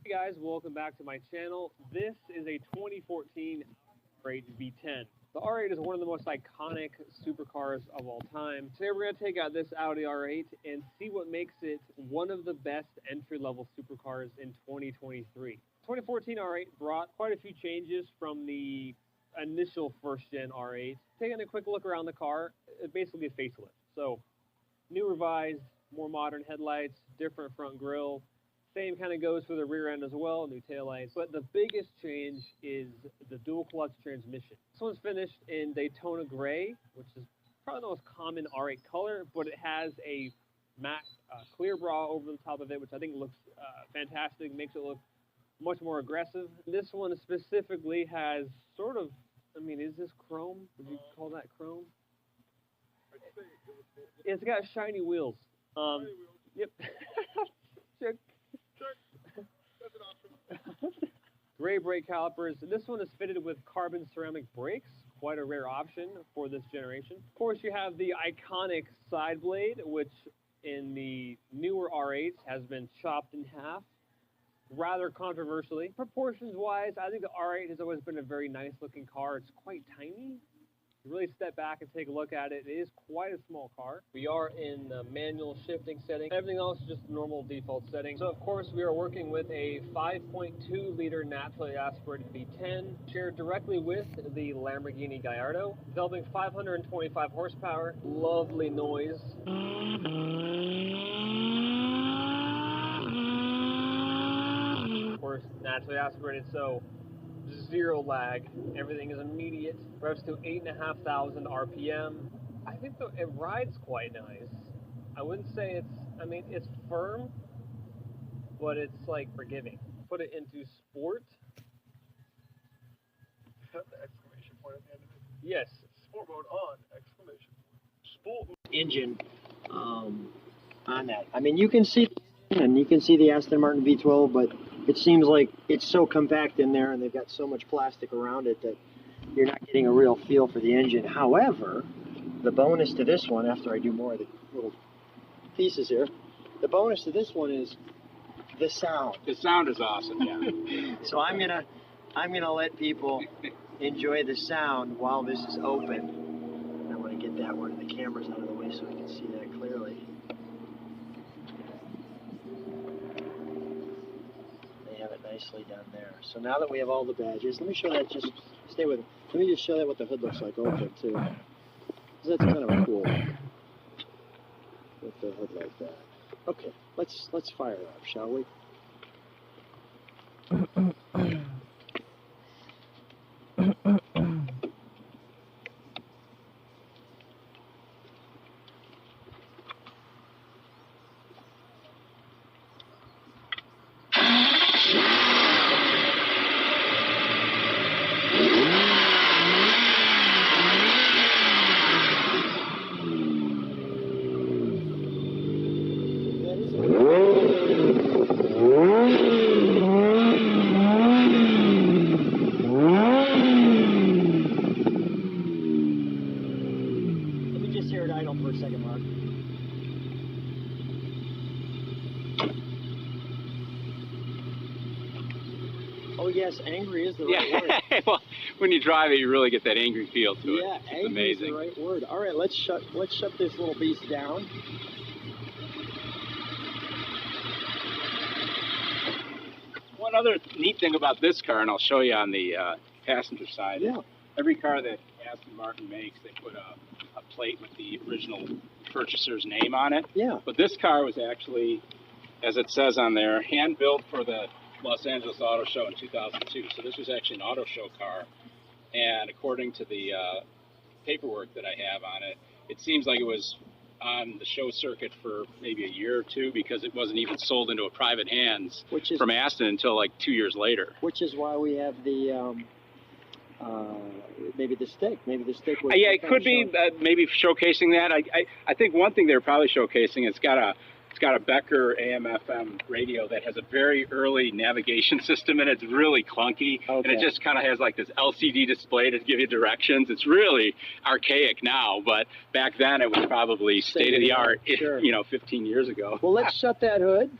Hey guys, welcome back to my channel. This is a 2014 R8 V10. The R8 is one of the most iconic supercars of all time. Today we're going to take out this Audi R8 and see what makes it one of the best entry-level supercars in 2023. 2014 R8 brought quite a few changes from the initial first-gen R8. Taking a quick look around the car, it's basically a facelift. So, new revised, more modern headlights, different front grille. Same kind of goes for the rear end as well, new taillights. But the biggest change is the dual clutch transmission. This one's finished in Daytona gray, which is probably the most common R8 color, but it has a matte clear bra over the top of it, which I think looks fantastic, makes it look much more aggressive. This one specifically has sort of, I mean, is this chrome? Would you call that chrome? It's got shiny wheels. Yep. Check. Gray brake calipers. This one is fitted with carbon ceramic brakes, quite a rare option for this generation. Of course, you have the iconic side blade, which in the newer R8s has been chopped in half, rather controversially. Proportions-wise, I think the R8 has always been a very nice-looking car. It's quite tiny. You really step back and take a look at it. It is quite a small car. We are in the manual shifting setting. Everything else is just normal default setting. So of course we are working with a 5.2 liter naturally aspirated V10 shared directly with the Lamborghini Gallardo, developing 525 horsepower, lovely noise. Of course, naturally aspirated, so zero lag. Everything is immediate. Revs to 8,500 RPM. I think it rides quite nice. I wouldn't say it's, I mean, it's firm, but it's like forgiving. Put it into sport. The exclamation point at the end of it. Yes. Sport mode on, exclamation point. Sport engine on that. I mean, you can see and you can see the Aston Martin V12, but it seems like it's so compact in there and they've got so much plastic around it that you're not getting a real feel for the engine. However, the bonus to this one, after I do more of the little pieces here, the bonus to this one is the sound. The sound is awesome, yeah. So I'm gonna let people enjoy the sound while this is open. I want to get that one of the cameras out of the way so I can see that clearly. Nicely done there. So now that we have all the badges, let me show that, just stay with it. Let me just show that what the hood looks like open too. That's kind of a cool look with the hood like that. Okay, let's fire up, shall we? For a second, Mark. Oh yes, angry is the right word. Well, when you drive it, you really get that angry feel to it. Yeah, it's amazing. Is the right word. All right, let's shut this little beast down. One other neat thing about this car, and I'll show you on the passenger side. Yeah. Every car that Aston Martin makes, they put a plate with the original purchaser's name on it. Yeah. But this car was actually, as it says on there, hand built for the Los Angeles Auto Show in 2002. So this was actually an auto show car. And according to the paperwork that I have on it, it seems like it was on the show circuit for maybe a year or two because it wasn't even sold into a private hands from Aston until like 2 years later. Which is why we have the maybe the stick. Maybe the stick was yeah, it could be maybe showcasing that. I think one thing they're probably showcasing, it's got a Becker AM/FM radio that has a very early navigation system and it's really clunky. Okay. And it just kind of has like this LCD display to give you directions. It's really archaic now, but back then it was probably state of the art. Sure. You know, 15 years ago. Well, let's shut that hood.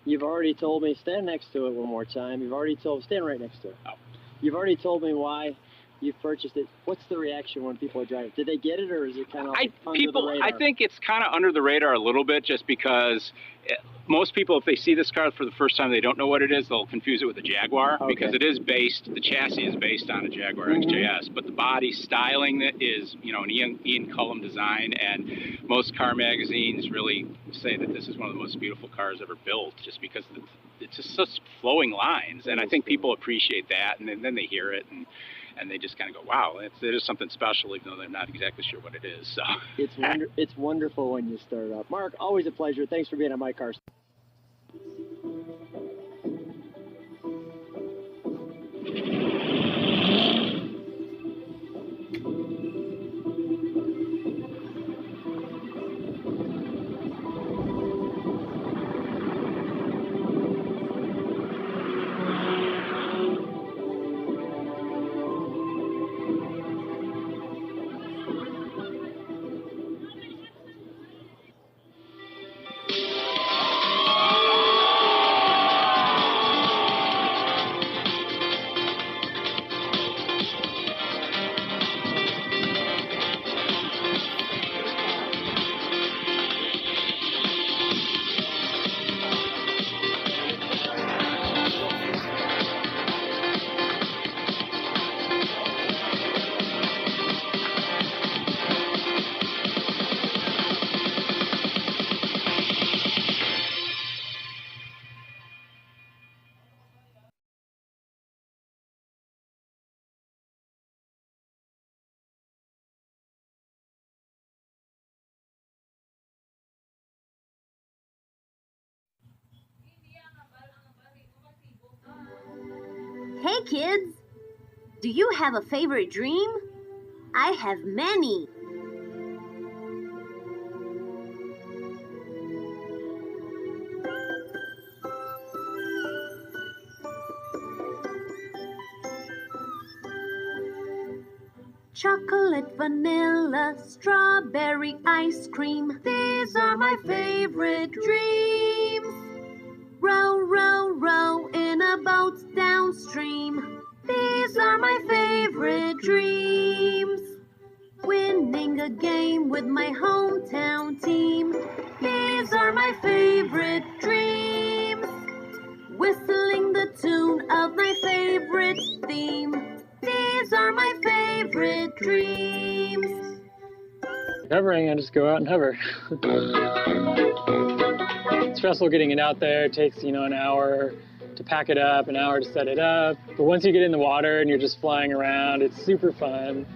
You've already told me, stand next to it one more time. You've already told, stand right next to it. Oh. You've already told me why you've purchased it. What's the reaction when people are driving? Did they get it, or is it kind of under the radar? I think it's kind of under the radar a little bit, just because most people, if they see this car for the first time, they don't know what it is, they'll confuse it with a Jaguar, because it is based, the chassis is based on a Jaguar XJS, but the body styling is, you know, an Ian Cullum design, and most car magazines really say that this is one of the most beautiful cars ever built, just because it's just such flowing lines, and I think people appreciate that, and then they hear it, and they just kind of go, wow, it is something special, even though they're not exactly sure what it is. So it's wonderful when you start up. Mark, always a pleasure. Thanks for being on My Cars. Hey kids! Do you have a favorite dream? I have many. Chocolate, vanilla, strawberry ice cream. These are my favorite dreams. Row, row, row in a boat downstream. These are my favorite dreams. Winning a game with my hometown team. These are my favorite dreams. Whistling the tune of my favorite theme. These are my favorite dreams. Hovering, I just go out and hover. It's stressful getting it out there. It takes, you know, an hour to pack it up, an hour to set it up. But once you get in the water and you're just flying around, it's super fun.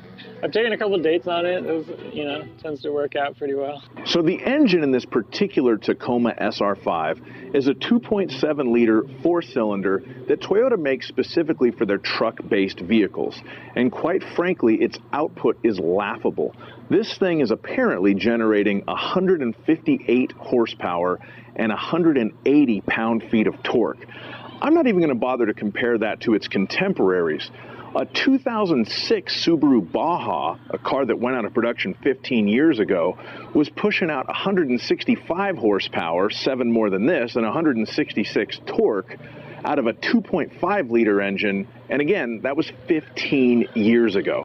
I've taken a couple dates on it. It was, you know, tends to work out pretty well. So the engine in this particular Tacoma SR5 is a 2.7-liter four-cylinder that Toyota makes specifically for their truck-based vehicles. And quite frankly, its output is laughable. This thing is apparently generating 158 horsepower and 180 pound-feet of torque. I'm not even going to bother to compare that to its contemporaries. A 2006 Subaru Baja, a car that went out of production 15 years ago, was pushing out 165 horsepower, 7 more than this, and 166 torque out of a 2.5-liter engine, and again, that was 15 years ago.